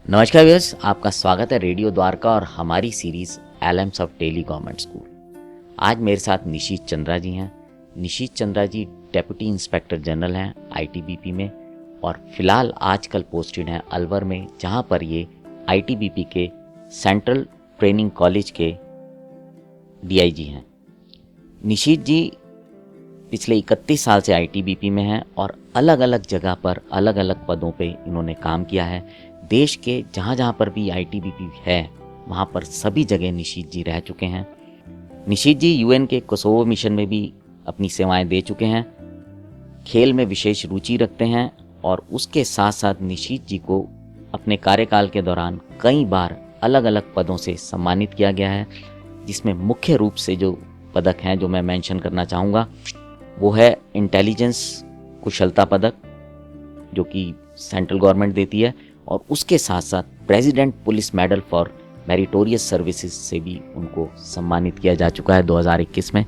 नमस्कार व्यूअर्स, आपका स्वागत है रेडियो द्वारका और हमारी series alums of Delhi government school. आज मेरे साथ निशीत चंद्रा जी हैं। Nishit Chandra ji deputy inspector general हैं आईटीबीपी में और फिलहाल आजकल पोस्टेड हैं अलवर में, जहां पर ये आईटीबीपी के सेंट्रल ट्रेनिंग कॉलेज के डीआईजी हैं। निशीत जी पिछले 31 साल से आईटीबीपी में हैं और अलग अलग जगह पर अलग अलग पदों पे इन्होंने काम किया है। देश के जहाँ जहाँ पर भी आईटीबीपी है वहाँ पर सभी जगह निशीत जी रह चुके हैं। निशीत जी यूएन के कोसोवो मिशन में भी अपनी सेवाएं दे चुके हैं। खेल में विशेष रुचि रखते हैं और उसके साथ साथ निशीत जी को अपने कार्यकाल के दौरान कई बार अलग अलग पदों से सम्मानित किया गया है, जिसमें मुख्य रूप से जो पदक हैं जो मैं मेंशन करना चाहूँगा वो है इंटेलिजेंस कुशलता पदक, जो कि सेंट्रल गवर्नमेंट देती है, और उसके साथ साथ president police medal for meritorious services से भी उनको सम्मानित किया जा चुका है 2021 में।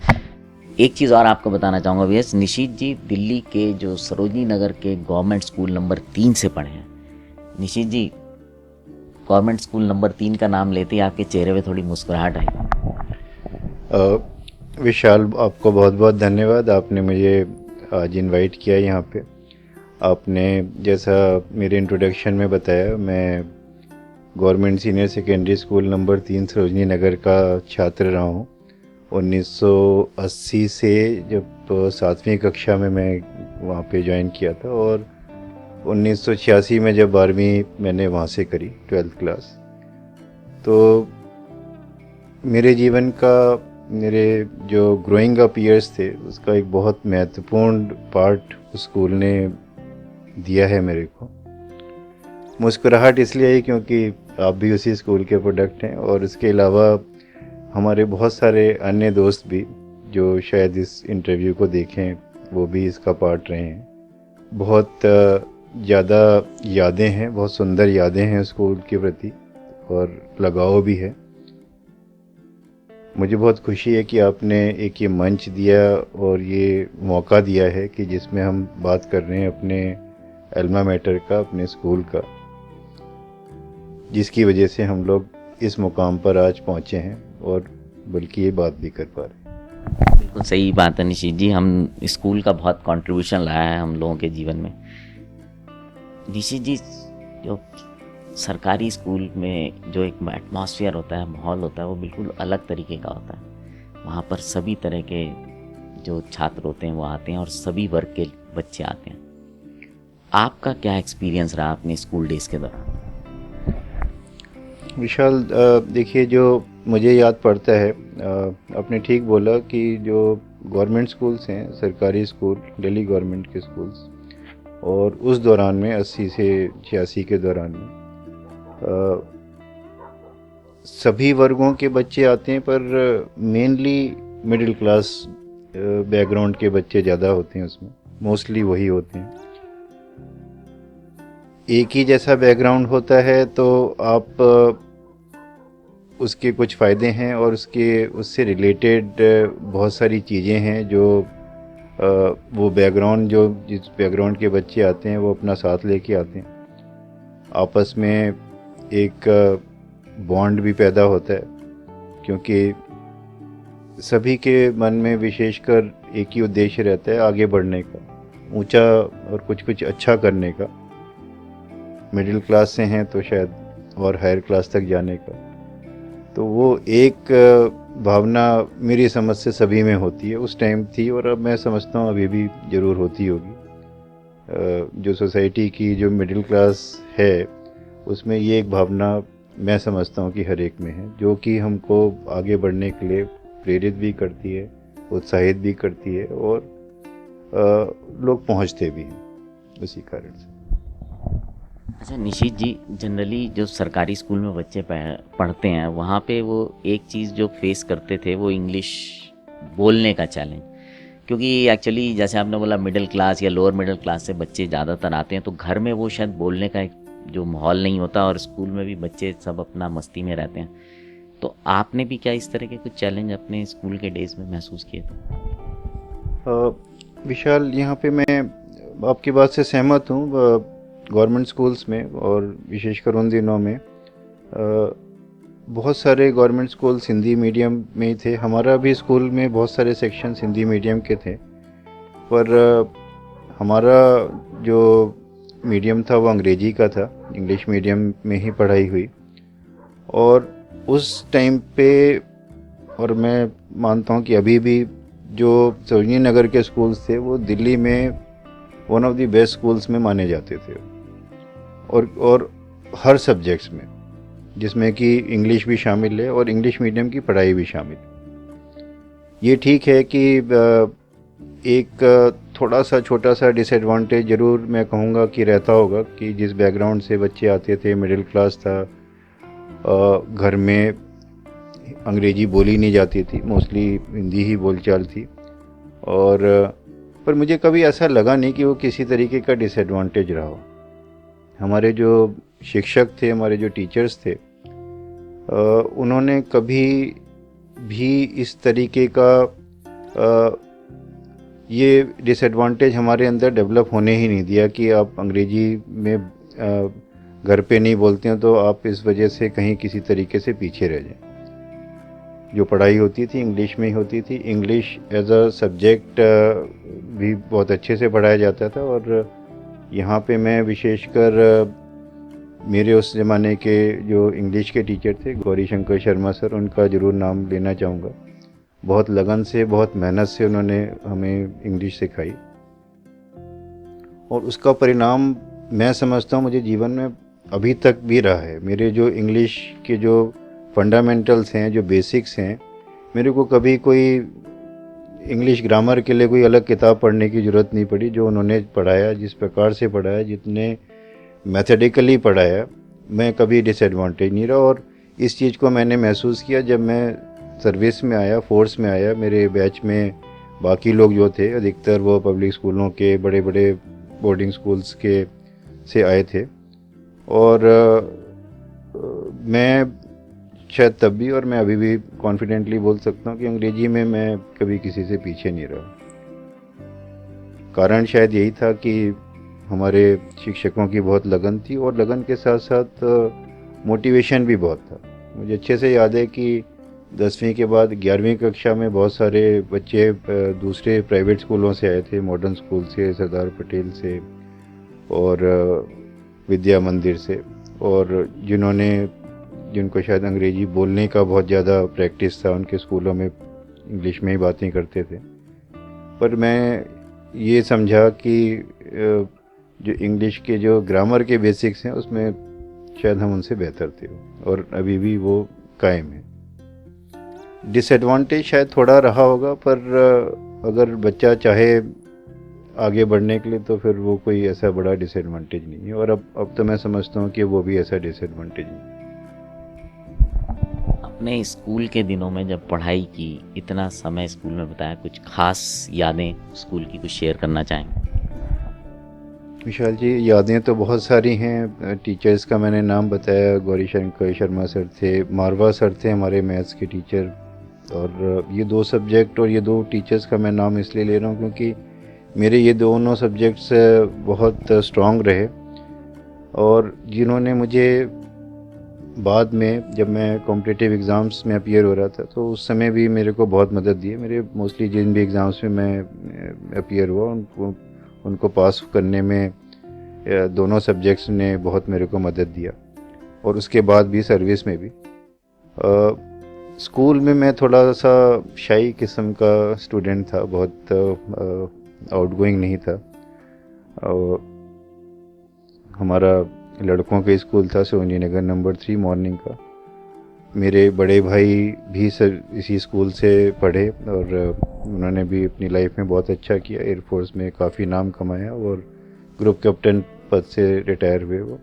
एक चीज़ और आपको बताना चाहूँगा भैया, निशीत जी दिल्ली के जो सरोजनी नगर के गवर्नमेंट स्कूल नंबर 3 से पढ़े हैं। निशीत जी, गवर्नमेंट स्कूल नंबर 3 का नाम लेते ही आपके चेहरे पे थोड़ी मुस्कुराहट आई। विशाल, आपको बहुत बहुत धन्यवाद। आपने मुझे आज इनवाइट किया यहाँ पे। आपने जैसा मेरे इंट्रोडक्शन में बताया, मैं government senior secondary school number 3 Sarojini Nagar का छात्र रहा हूँ। 1980 से जब 7वीं कक्षा में मैं वहाँ पे ज्वाइन किया था और 1986 में जब 12वीं मैंने वहाँ से करी 12th क्लास। तो मेरे जीवन का, मेरे जो ग्रोइंग अप ईयर्स थे उसका एक बहुत महत्वपूर्ण पार्ट उस स्कूल ने दिया है मेरे को। मुस्कुराहट इसलिए है क्योंकि आप भी उसी स्कूल के प्रोडक्ट हैं और इसके अलावा हमारे बहुत सारे अन्य दोस्त भी जो शायद इस इंटरव्यू को देखें वो भी इसका पार्ट रहे हैं। बहुत ज़्यादा यादें हैं, बहुत सुंदर यादें हैं स्कूल के प्रति और लगाव भी है। मुझे बहुत खुशी है कि आपने एक ये मंच दिया और ये मौका दिया है कि जिसमें हम बात कर रहे हैं अपने एल्मा मैटर का, अपने स्कूल का, जिसकी वजह से हम लोग इस मुकाम पर आज पहुंचे हैं और बल्कि ये बात भी कर पा रहे हैं। बिल्कुल सही बात है निशीत जी, हम स्कूल का बहुत कंट्रीब्यूशन लाया है हम लोगों के जीवन में। निशीत जी, जो सरकारी स्कूल में जो एक एटमॉस्फेयर होता है, माहौल होता है, वो बिल्कुल अलग तरीके का होता है। वहाँ पर सभी तरह के जो छात्र होते हैं वो आते हैं और सभी वर्ग के बच्चे आते हैं। आपका क्या एक्सपीरियंस रहा अपने स्कूल डेज के दौरान? विशाल, देखिए, जो मुझे याद पड़ता है, आपने ठीक बोला कि जो गवर्नमेंट स्कूल्स हैं, सरकारी स्कूल, दिल्ली गवर्नमेंट के स्कूल्स, और उस दौरान में 80 से 86 के दौरान में सभी वर्गों के बच्चे आते हैं, पर मेनली मिडिल क्लास बैकग्राउंड के बच्चे ज़्यादा होते हैं उसमें, मोस्टली वही होते हैं। एक ही जैसा बैकग्राउंड होता है तो आप उसके कुछ फ़ायदे हैं और उससे रिलेटेड बहुत सारी चीज़ें हैं जो वो बैकग्राउंड, जो जिस बैकग्राउंड के बच्चे आते हैं वो अपना साथ लेके आते हैं। आपस में एक बॉन्ड भी पैदा होता है क्योंकि सभी के मन में विशेषकर एक ही उद्देश्य रहता है, आगे बढ़ने का, ऊंचा और कुछ अच्छा करने का। मिडिल क्लास से हैं तो शायद और हायर क्लास तक जाने का। तो वो एक भावना मेरी समझ से सभी में होती है, उस टाइम थी और अब मैं समझता हूँ अभी भी ज़रूर होती होगी। जो सोसाइटी की जो मिडिल क्लास है उसमें ये एक भावना मैं समझता हूँ कि हर एक में है, जो कि हमको आगे बढ़ने के लिए प्रेरित भी करती है, उत्साहित भी करती है और लोग पहुँचते भी हैं उसी कारण से। अच्छा निशीत जी, जनरली जो सरकारी स्कूल में बच्चे पढ़ते हैं वहाँ पे वो एक चीज़ जो फेस करते थे वो इंग्लिश बोलने का चैलेंज, क्योंकि एक्चुअली जैसे आपने बोला मिडिल क्लास या लोअर मिडिल क्लास से बच्चे ज़्यादातर आते हैं, तो घर में वो शायद बोलने का एक जो माहौल नहीं होता और स्कूल में भी बच्चे सब अपना मस्ती में रहते हैं। तो आपने भी क्या इस तरह के कुछ चैलेंज अपने स्कूल के डेज में महसूस किए थे? विशाल, यहाँ पे मैं आपकी बात से सहमत हूँ गवर्नमेंट स्कूल्स में और विशेषकर उन दिनों में बहुत सारे गवर्नमेंट स्कूल्स हिंदी मीडियम में ही थे। हमारा भी स्कूल में बहुत सारे सेक्शंस हिंदी मीडियम के थे, पर हमारा जो मीडियम था वो अंग्रेजी का था, इंग्लिश मीडियम में ही पढ़ाई हुई। और उस टाइम पे, और मैं मानता हूँ कि अभी भी जो सरोजनी नगर के स्कूल्स थे वो दिल्ली में one of the best schools में माने जाते थे, और हर सब्जेक्ट्स में, जिसमें कि इंग्लिश भी शामिल है और इंग्लिश मीडियम की पढ़ाई भी शामिल है। ये ठीक है कि एक थोड़ा सा छोटा सा डिसएडवांटेज ज़रूर मैं कहूँगा कि रहता होगा कि जिस बैकग्राउंड से बच्चे आते थे, मिडिल क्लास था, घर में अंग्रेजी बोली नहीं जाती थी, मोस्टली हिंदी ही बोलचाल थी। और पर मुझे कभी ऐसा लगा नहीं कि वो किसी तरीके का डिसएडवांटेज रहा हो। हमारे जो शिक्षक थे, हमारे जो टीचर्स थे, उन्होंने कभी भी इस तरीके का ये डिसएडवांटेज हमारे अंदर डेवलप होने ही नहीं दिया कि आप अंग्रेजी में घर पे नहीं बोलते हैं तो आप इस वजह से कहीं किसी तरीके से पीछे रह जाएं। जो पढ़ाई होती थी इंग्लिश में ही होती थी। इंग्लिश एज अ सब्जेक्ट भी बहुत अच्छे से पढ़ाया जाता था। और यहाँ पे मैं विशेषकर मेरे उस ज़माने के जो इंग्लिश के टीचर थे, गौरी शंकर शर्मा सर, उनका ज़रूर नाम लेना चाहूँगा। बहुत लगन से, बहुत मेहनत से उन्होंने हमें इंग्लिश सिखाई, और उसका परिणाम मैं समझता हूँ मुझे जीवन में अभी तक भी रहा है। मेरे जो इंग्लिश के जो फंडामेंटल्स हैं, जो बेसिक्स हैं, मेरे को कभी कोई इंग्लिश ग्रामर के लिए कोई अलग किताब पढ़ने की ज़रूरत नहीं पड़ी। जो उन्होंने पढ़ाया, जिस प्रकार से पढ़ाया, जितने मैथडिकली पढ़ाया, मैं कभी डिसएडवांटेज नहीं रहा। और इस चीज़ को मैंने महसूस किया जब मैं सर्विस में आया, फोर्स में आया। मेरे बैच में बाकी लोग जो थे, अधिकतर वो पब्लिक स्कूलों के, बड़े बड़े बोर्डिंग स्कूल्स के से आए थे। और मैं शायद तब भी, और मैं अभी भी कॉन्फिडेंटली बोल सकता हूँ कि अंग्रेजी में मैं कभी किसी से पीछे नहीं रहा। कारण शायद यही था कि हमारे शिक्षकों की बहुत लगन थी, और लगन के साथ साथ मोटिवेशन भी बहुत था। मुझे अच्छे से याद है कि 10वीं के बाद 11वीं कक्षा में बहुत सारे बच्चे दूसरे प्राइवेट स्कूलों से आए थे, मॉडर्न स्कूल से, सरदार पटेल से और विद्या मंदिर से, और जिनको शायद अंग्रेजी बोलने का बहुत ज़्यादा प्रैक्टिस था, उनके स्कूलों में इंग्लिश में ही बातें करते थे। पर मैं ये समझा कि जो इंग्लिश के जो ग्रामर के बेसिक्स हैं उसमें शायद हम उनसे बेहतर थे, और अभी भी वो कायम है। डिसएडवांटेज शायद थोड़ा रहा होगा, पर अगर बच्चा चाहे आगे बढ़ने के लिए तो फिर वो कोई ऐसा बड़ा डिसएडवांटेज नहीं है। और अब तो मैं समझता हूँ कि वो भी ऐसा डिसएडवांटेज नहीं। अपने स्कूल के दिनों में जब पढ़ाई की, इतना समय स्कूल में बताया, कुछ खास यादें स्कूल की कुछ शेयर करना चाहेंगे? विशाल जी, यादें तो बहुत सारी हैं। टीचर्स का मैंने नाम बताया, गौरी शंकर शर्मा सर थे, मारवा सर थे हमारे मैथ्स के टीचर। और ये 2 सब्जेक्ट और ये 2 टीचर्स का मैं नाम इसलिए ले रहा हूँ क्योंकि मेरे ये दोनों सब्जेक्ट्स बहुत स्ट्रॉन्ग रहे, और जिन्होंने मुझे बाद में, जब मैं कॉम्पिटिटिव एग्ज़ाम्स में अपीयर हो रहा था, तो उस समय भी मेरे को बहुत मदद दी है। मेरे मोस्टली जिन भी एग्ज़ाम्स में मैं अपीयर हुआ, उनको पास करने में दोनों सब्जेक्ट्स ने बहुत मेरे को मदद दिया। और उसके बाद भी सर्विस में भी। स्कूल में मैं थोड़ा सा शाई किस्म का स्टूडेंट था, बहुत आउटगोइंग नहीं था। हमारा लड़कों का स्कूल था, सरोजनी नगर नंबर 3 मॉर्निंग का। मेरे बड़े भाई भी सर इसी स्कूल से पढ़े, और उन्होंने भी अपनी लाइफ में बहुत अच्छा किया। एयरफोर्स में काफ़ी नाम कमाया और ग्रुप कैप्टन पद से रिटायर हुए वो।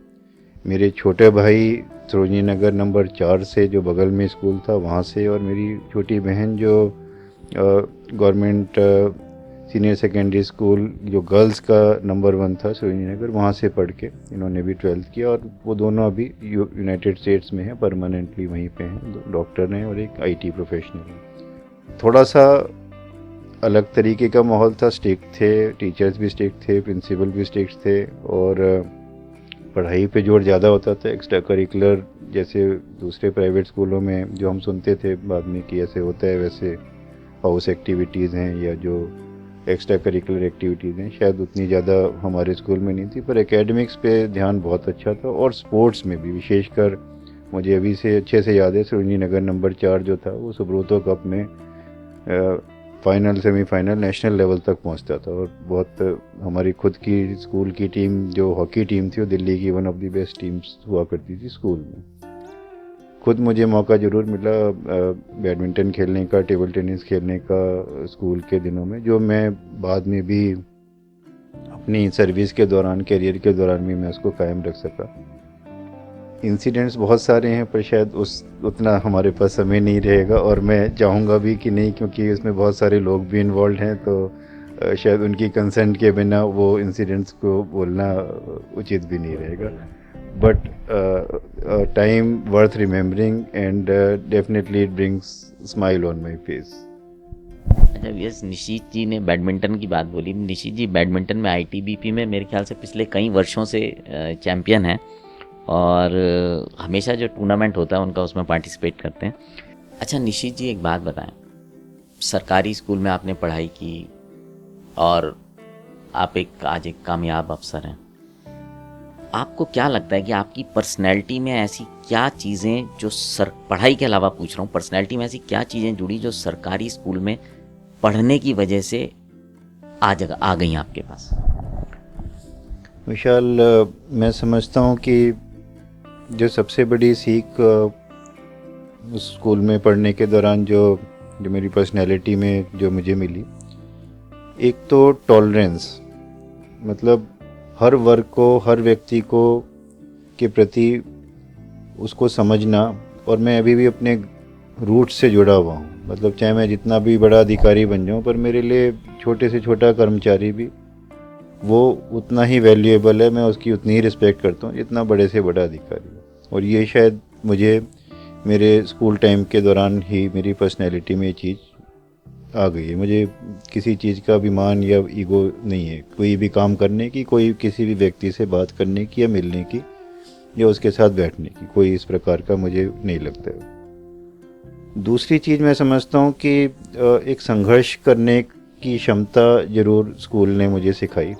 मेरे छोटे भाई सरोजनी नगर नंबर 4 से, जो बगल में स्कूल था, वहाँ से। और मेरी छोटी बहन जो गवर्नमेंट सीनियर सेकेंडरी स्कूल जो गर्ल्स का नंबर 1 था सरोजनी नगर, वहाँ से पढ़ के इन्होंने भी 12th किया। और वो दोनों अभी यूनाइटेड स्टेट्स में हैं, परमानेंटली वहीं पे हैं, डॉक्टर हैं और एक IT प्रोफेशनल हैं। थोड़ा सा अलग तरीके का माहौल था, स्ट्रिक्ट थे, टीचर्स भी स्ट्रिक्ट थे, प्रिंसिपल भी स्ट्रिक्ट थे। और पढ़ाई पे जोर ज़्यादा होता था। एक्स्ट्रा करिकुलर जैसे दूसरे प्राइवेट स्कूलों में जो हम सुनते थे बाद में कि ऐसे होता है, वैसे हाउस एक्टिविटीज़ हैं या जो एक्स्ट्रा करिकुलर एक्टिविटीज़ हैं, शायद उतनी ज़्यादा हमारे स्कूल में नहीं थी। पर एकेडमिक्स पे ध्यान बहुत अच्छा था, और स्पोर्ट्स में भी विशेषकर मुझे अभी से अच्छे से याद है, सरोजनी नगर नंबर 4 जो था वो सुब्रतो कप में फाइनल सेमीफाइनल नेशनल लेवल तक पहुंचता था। और बहुत हमारी खुद की स्कूल की टीम जो हॉकी टीम थी वो दिल्ली की one of the best teams हुआ करती थी स्कूल में। खुद मुझे मौका ज़रूर मिला बैडमिंटन खेलने का, टेबल टेनिस खेलने का स्कूल के दिनों में, जो मैं बाद में भी अपनी सर्विस के दौरान, करियर के दौरान भी मैं उसको कायम रख सका। इंसिडेंट्स बहुत सारे हैं, पर शायद उतना हमारे पास समय नहीं रहेगा, और मैं चाहूँगा भी कि नहीं, क्योंकि उसमें बहुत सारे लोग भी इन्वॉल्व हैं, तो शायद उनकी कंसेंट के बिना वो इंसिडेंट्स को बोलना उचित भी नहीं रहेगा। But time worth remembering and definitely it brings smile on my face. अच्छा, यस, निशीत जी ने बैडमिंटन की बात बोली। निशीत जी बैडमिंटन में आईटीबीपी में मेरे ख्याल से पिछले कई वर्षों से चैम्पियन हैं, और हमेशा जो टूर्नामेंट होता है उनका उसमें पार्टिसिपेट करते हैं। अच्छा निशीत जी, एक बात बताएं, सरकारी स्कूल में आपने पढ़ाई की और आप आज एक कामयाब अफसर हैं। आपको क्या लगता है कि आपकी पर्सनैलिटी में ऐसी क्या चीज़ें जो पढ़ाई के अलावा पूछ रहा हूँ, पर्सनैलिटी में ऐसी क्या चीज़ें जुड़ी जो सरकारी स्कूल में पढ़ने की वजह से आ गई आपके पास? विशाल, मैं समझता हूँ कि जो सबसे बड़ी सीख उस स्कूल में पढ़ने के दौरान जो मेरी पर्सनैलिटी में जो मुझे मिली, एक तो टॉलरेंस, मतलब हर वर्ग को, हर व्यक्ति को के प्रति उसको समझना। और मैं अभी भी अपने रूट से जुड़ा हुआ हूँ, मतलब चाहे मैं जितना भी बड़ा अधिकारी बन जाऊँ, पर मेरे लिए छोटे से छोटा कर्मचारी भी वो उतना ही वैल्यूएबल है, मैं उसकी उतनी ही रिस्पेक्ट करता हूँ जितना बड़े से बड़ा अधिकारी है। और ये शायद मुझे मेरे स्कूल टाइम के दौरान ही मेरी पर्सनैलिटी में ये चीज़ आ गई है। मुझे किसी चीज़ का अभिमान या ईगो नहीं है, कोई भी काम करने की, कोई किसी भी व्यक्ति से बात करने की या मिलने की या उसके साथ बैठने की, कोई इस प्रकार का मुझे नहीं लगता है। दूसरी चीज़ मैं समझता हूँ कि एक संघर्ष करने की क्षमता ज़रूर स्कूल ने मुझे सिखाई,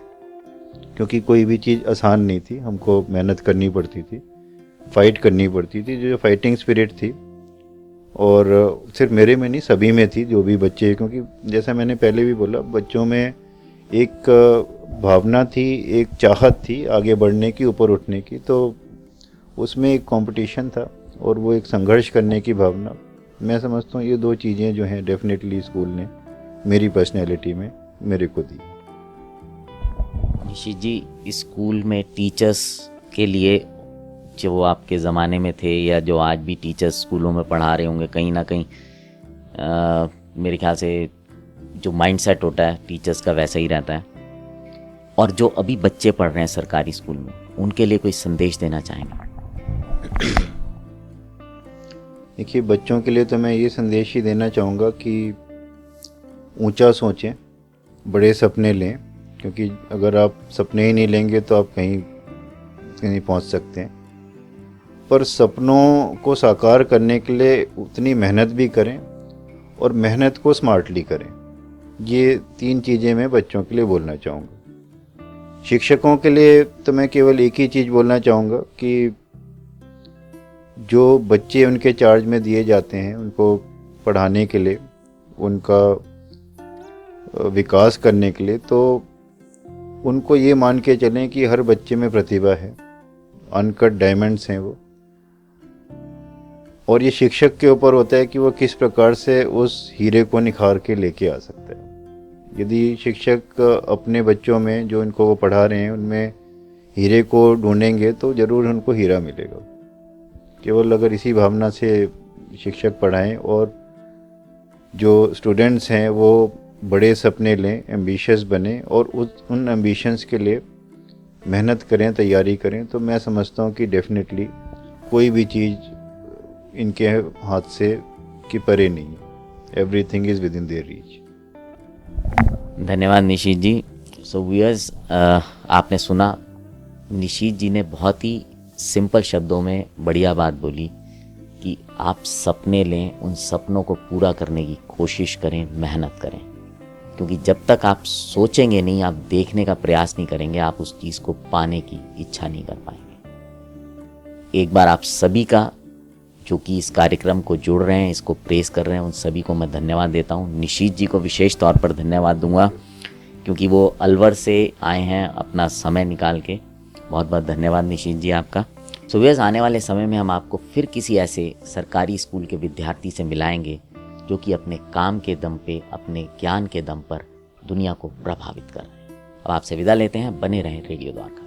क्योंकि कोई भी चीज़ आसान नहीं थी, हमको मेहनत करनी पड़ती थी, फाइट करनी पड़ती थी। जो फाइटिंग स्पिरिट थी, और सिर्फ मेरे में नहीं, सभी में थी, जो भी बच्चे, क्योंकि जैसा मैंने पहले भी बोला, बच्चों में एक भावना थी, एक चाहत थी आगे बढ़ने की, ऊपर उठने की, तो उसमें एक कंपटीशन था और वो एक संघर्ष करने की भावना। मैं समझता हूँ ये दो चीज़ें जो हैं डेफिनेटली स्कूल ने मेरी पर्सनैलिटी में मेरे को दी। निशीत जी, स्कूल में टीचर्स के लिए, जो आपके ज़माने में थे या जो आज भी टीचर्स स्कूलों में पढ़ा रहे होंगे, कहीं ना कहीं मेरे ख्याल से जो माइंडसेट होता है टीचर्स का वैसा ही रहता है। और जो अभी बच्चे पढ़ रहे हैं सरकारी स्कूल में, उनके लिए कोई संदेश देना चाहेंगे? देखिए, बच्चों के लिए तो मैं ये संदेश ही देना चाहूँगा कि ऊंचा सोचें, बड़े सपने लें, क्योंकि अगर आप सपने ही नहीं लेंगे तो आप कहीं नहीं पहुँच सकते हैं। पर सपनों को साकार करने के लिए उतनी मेहनत भी करें, और मेहनत को स्मार्टली करें। ये तीन चीज़ें मैं बच्चों के लिए बोलना चाहूँगा। शिक्षकों के लिए तो मैं केवल एक ही चीज़ बोलना चाहूँगा कि जो बच्चे उनके चार्ज में दिए जाते हैं, उनको पढ़ाने के लिए, उनका विकास करने के लिए, तो उनको ये मान के चलें कि हर बच्चे में प्रतिभा है, अनकट डायमंड्स हैं वो। और ये शिक्षक के ऊपर होता है कि वो किस प्रकार से उस हीरे को निखार के लेके आ सकता है। यदि शिक्षक अपने बच्चों में, जो इनको वो पढ़ा रहे हैं, उनमें हीरे को ढूंढेंगे तो ज़रूर उनको हीरा मिलेगा। केवल अगर इसी भावना से शिक्षक पढ़ाएं और जो स्टूडेंट्स हैं वो बड़े सपने लें, एम्बिशियस बने और उन एम्बिशंस के लिए मेहनत करें, तैयारी करें, तो मैं समझता हूँ कि डेफिनेटली कोई भी चीज़ इनके हाथ से कि परे नहीं है। Everything is with in their reach. धन्यवाद निशीत जी। सो व्यूअर्स, आपने सुना निशीत जी ने बहुत ही सिंपल शब्दों में बढ़िया बात बोली कि आप सपने लें, उन सपनों को पूरा करने की कोशिश करें, मेहनत करें, क्योंकि जब तक आप सोचेंगे नहीं, आप देखने का प्रयास नहीं करेंगे, आप उस चीज़ को पाने की इच्छा नहीं कर पाएंगे। एक बार आप सभी का जो कि इस कार्यक्रम को जुड़ रहे हैं, इसको प्रेस कर रहे हैं, उन सभी को मैं धन्यवाद देता हूँ। निशीत जी को विशेष तौर पर धन्यवाद दूंगा क्योंकि वो अलवर से आए हैं अपना समय निकाल के। बहुत बहुत धन्यवाद निशीत जी आपका। सो व्यूअर्स, आने वाले समय में हम आपको फिर किसी ऐसे सरकारी स्कूल के विद्यार्थी से मिलाएंगे जो कि अपने काम के दम पे, अपने ज्ञान के दम पर दुनिया को प्रभावित कर रहे हैं। अब आपसे विदा लेते हैं, बने रहें रेडियो द्वारका।